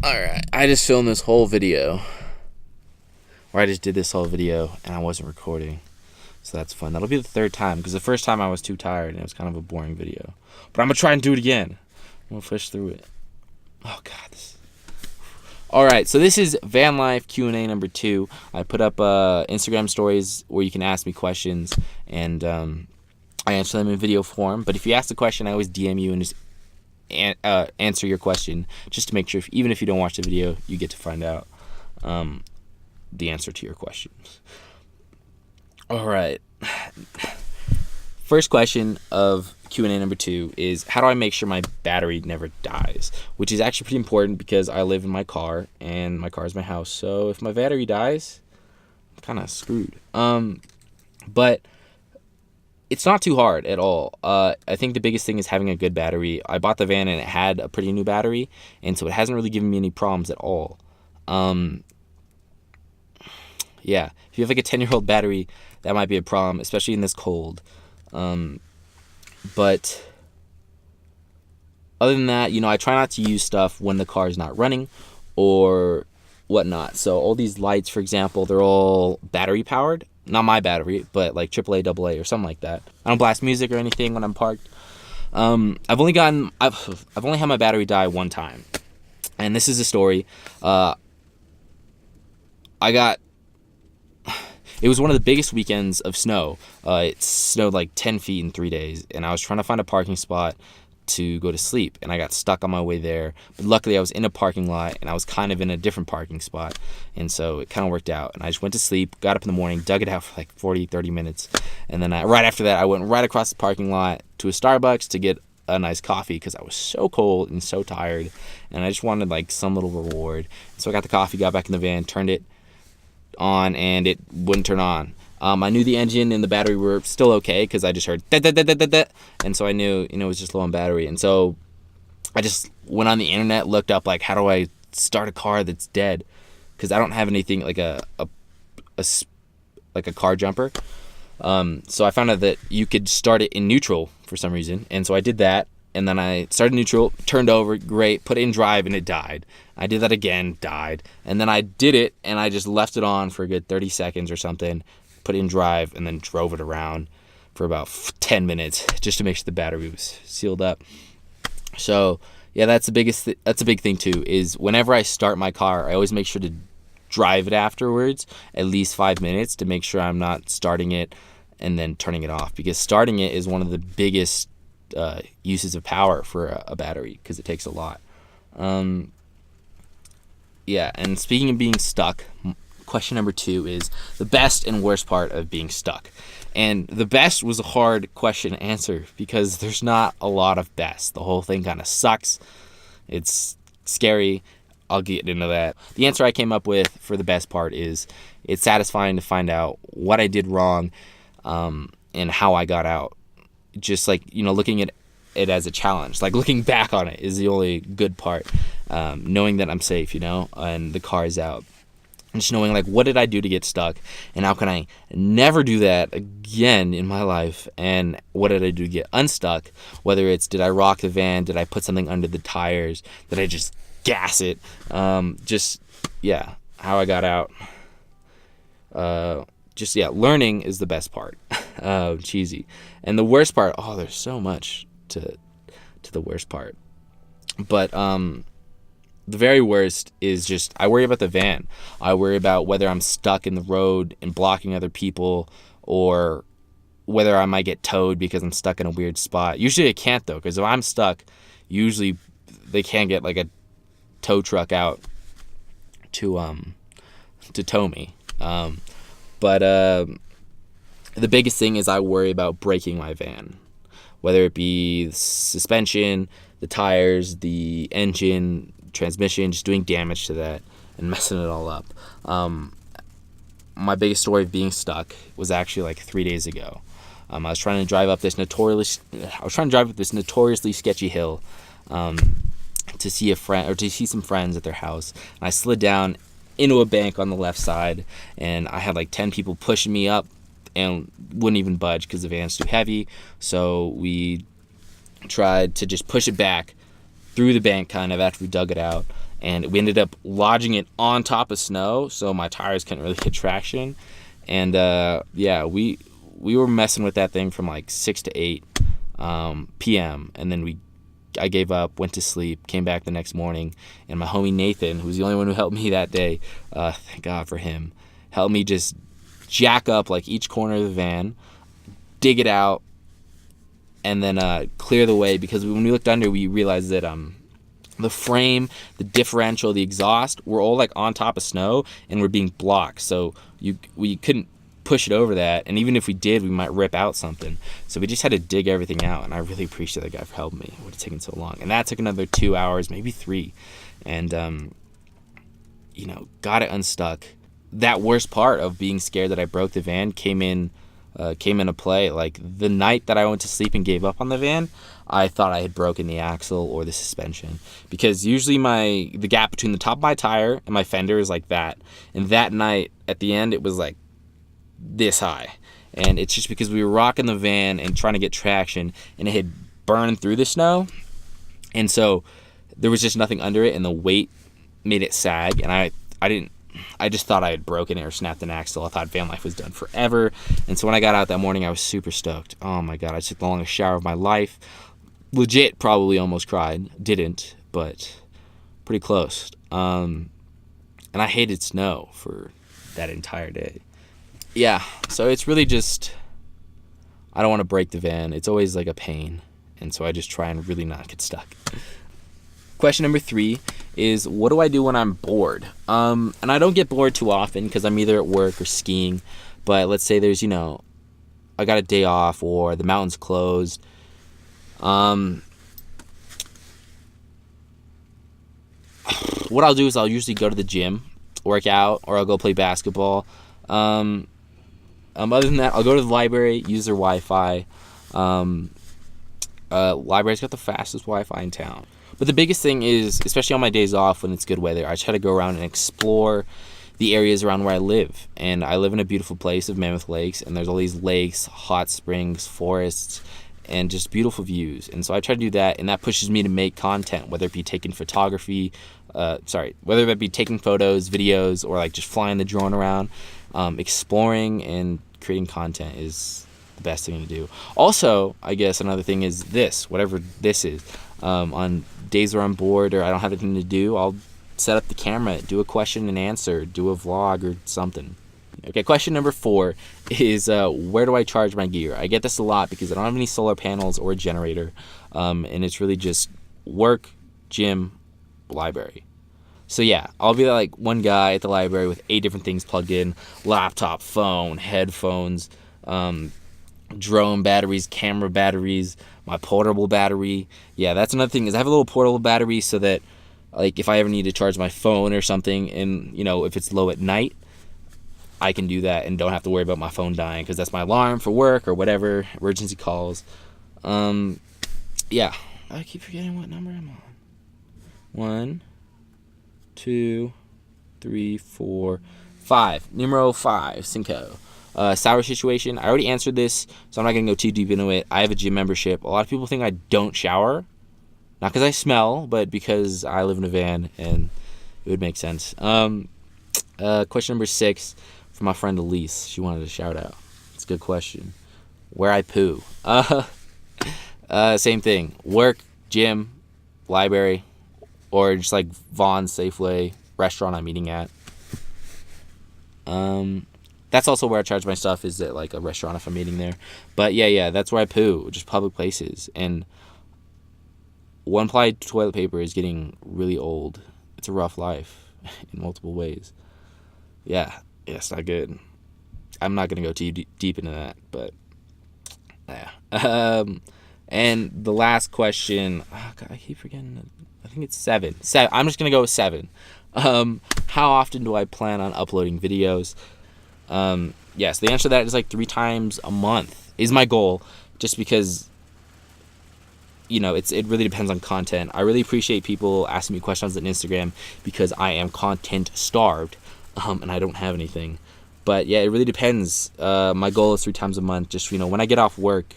Alright, I just filmed this whole video. Or I just did this whole video and I wasn't recording. So that's fun. That'll be the third time, because the first time I was too tired and it was kind of a boring video. But I'm going to try and do it again. I'm going to push through it. Oh, God. Alright, so this is Van Life Q&A number 2. I put up Instagram stories where you can ask me questions, and I answer them in video form. But if you ask a question, I always DM you and just answer your question, just to make sure, even if you don't watch the video, you get to find out the answer to your questions. All right. First question of Q&A number 2 is, how do I make sure my battery never dies? Which is actually pretty important, because I live in my car and my car is my house. So if my battery dies, I'm kind of screwed. But it's not too hard at all. I think the biggest thing is having a good battery. I bought the van and it had a pretty new battery, and so it hasn't really given me any problems at all. Yeah, if you have like a 10-year-old battery, that might be a problem, especially in this cold. But other than that, I try not to use stuff when the car is not running or whatnot. So all these lights, for example, they're all battery powered. Not my battery, but like AAA, AA, or something like that. I don't blast music or anything when I'm parked. I've only had my battery die one time, and this is a story. It was one of the biggest weekends of snow. It snowed like 10 feet in 3 days, and I was trying to find a parking spot to go to sleep, and I got stuck on my way there. But luckily I was in a parking lot, and I was kind of in a different parking spot, and so it kind of worked out. And I just went to sleep, got up in the morning, dug it out for like 30 minutes, and then right after that I went right across the parking lot to a Starbucks to get a nice coffee, because I was so cold and so tired, and I just wanted like some little reward. So I got the coffee, got back in the van, turned it on, and it wouldn't turn on. I knew the engine and the battery were still okay, because I just heard da, da, da, da, da, da, and so I knew it was just low on battery. And so I just went on the internet, looked up like, how do I start a car that's dead, because I don't have anything like a car jumper. So I found out that you could start it in neutral for some reason, and so I did that. And then I started neutral, turned over, great, put it in drive, and it died. I did that again, died. And then I did it, and I just left it on for a good 30 seconds or something, put it in drive, and then drove it around for about 10 minutes just to make sure the battery was sealed up. So, yeah, that's a big thing, too, is whenever I start my car, I always make sure to drive it afterwards, at least 5 minutes, to make sure I'm not starting it and then turning it off. Because starting it is one of the biggest uses of power for a battery, because it takes a lot. Yeah, and speaking of being stuck, question number 2 is the best and worst part of being stuck. And the best was a hard question to answer, because there's not a lot of best. The whole thing kind of sucks. It's scary. I'll get into that. The answer I came up with for the best part is, it's satisfying to find out what I did wrong, and how I got out. Just like, looking at it as a challenge, like looking back on it is the only good part. Knowing that I'm safe, and the car is out. And just knowing like, what did I do to get stuck, and how can I never do that again in my life? And what did I do to get unstuck? Whether it's, did I rock the van? Did I put something under the tires? Did I just gas it? How I got out. Learning is the best part. Cheesy. And the worst part, there's so much to the worst part. But the very worst is just, I worry about the van. I worry about whether I'm stuck in the road and blocking other people, or whether I might get towed because I'm stuck in a weird spot. Usually I can't, though, because if I'm stuck, usually they can't get like a tow truck out to tow me. But the biggest thing is, I worry about breaking my van, whether it be the suspension, the tires, the engine, transmission, just doing damage to that and messing it all up. My biggest story of being stuck was actually like 3 days ago. I was trying to drive up this notoriously sketchy hill to see some friends at their house, and I slid down into a bank on the left side, and I had like 10 people pushing me up and wouldn't even budge because the van's too heavy. So we tried to just push it back through the bank kind of after we dug it out, and we ended up lodging it on top of snow, so my tires couldn't really get traction. And yeah, we were messing with that thing from like 6 to 8 p.m. and then I gave up, went to sleep, came back the next morning, and my homie Nathan, who was the only one who helped me that day, thank God for him, helped me just jack up like each corner of the van, dig it out, and then clear the way, because when we looked under, we realized that the frame, the differential, the exhaust were all like on top of snow and were being blocked, so we couldn't push it over that, and even if we did, we might rip out something. So we just had to dig everything out, and I really appreciate that guy for helping me. It would have taken so long, and that took another 2 hours, maybe 3, and you know, got it unstuck. That worst part of being scared that I broke the van came into play. Like the night that I went to sleep and gave up on the van, I thought I had broken the axle or the suspension, because usually the gap between the top of my tire and my fender is like that, and that night at the end it was like this high, and it's just because we were rocking the van and trying to get traction, and it had burned through the snow, and so there was just nothing under it, and the weight made it sag, and I just thought I had broken it or snapped an axle. I thought van life was done forever. And so when I got out that morning, I was super stoked. Oh my God, I took the longest shower of my life. Legit probably almost cried. Didn't, but pretty close. And I hated snow for that entire day. Yeah, so it's really just, I don't want to break the van. It's always like a pain, and so I just try and really not get stuck. Question number 3 is, what do I do when I'm bored? And I don't get bored too often because I'm either at work or skiing, but let's say there's, I got a day off or the mountain's closed. What I'll do is I'll usually go to the gym, work out, or I'll go play basketball. Other than that, I'll go to the library, use their Wi-Fi. Library's got the fastest Wi-Fi in town. But the biggest thing is, especially on my days off when it's good weather, I try to go around and explore the areas around where I live. And I live in a beautiful place of Mammoth Lakes, and there's all these lakes, hot springs, forests, and just beautiful views. And so I try to do that, and that pushes me to make content, whether it be taking photography, whether it be taking photos, videos, or like just flying the drone around. Exploring and creating content is the best thing to do. Also, I guess another thing is whatever this is. On days where I'm bored or I don't have anything to do, I'll set up the camera, do a question and answer, do a vlog or something. Okay, question number 4 is, where do I charge my gear? I get this a lot because I don't have any solar panels or a generator, and it's really just work, gym, library. So yeah, I'll be like one guy at the library with 8 different things plugged in: laptop, phone, headphones, drone batteries, camera batteries, my portable battery. Yeah, that's another thing, is I have a little portable battery so that like if I ever need to charge my phone or something, and if it's low at night, I can do that and don't have to worry about my phone dying, because that's my alarm for work or whatever, emergency calls. Yeah, I keep forgetting what number I'm on. 1, 2, 3, 4, 5. Numero 5, cinco. Shower situation. I already answered this, so I'm not going to go too deep into it. I have a gym membership. A lot of people think I don't shower. Not because I smell, but because I live in a van, and it would make sense. Question number 6 from my friend Elise. She wanted a shout out. It's a good question. Where I poo. Same thing. Work, gym, library, or just like Vaughn's, Safeway, restaurant I'm eating at. That's also where I charge my stuff, is at like a restaurant if I'm eating there. But yeah, that's where I poo, just public places. And one-ply toilet paper is getting really old. It's a rough life in multiple ways. Yeah, it's not good. I'm not going to go too deep into that, but yeah. And the last question, oh God, I keep forgetting. I think it's 7. I'm just going to go with 7. How often do I plan on uploading videos? Yes, the answer to that is like 3 times a month is my goal, just because, it really depends on content. I really appreciate people asking me questions on Instagram, because I am content starved, and I don't have anything. But yeah, it really depends. My goal is 3 times a month. Just, when I get off work,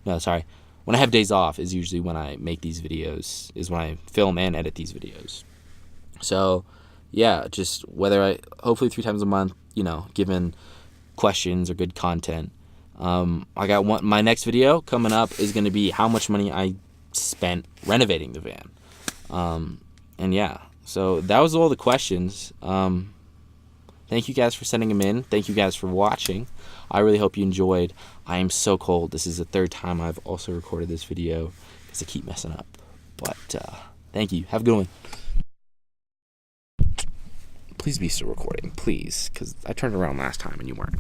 when I have days off is usually when I make these videos, is when I film and edit these videos. So yeah, just whether I hopefully 3 times a month, given questions or good content. I got one. My next video coming up is going to be how much money I spent renovating the van. And yeah, so that was all the questions. Thank you guys for sending them in. Thank you guys for watching. I really hope you enjoyed. I am so cold. This is the third time I've also recorded this video because I keep messing up. But thank you. Have a good one. Please be still recording, please, because I turned around last time and you weren't.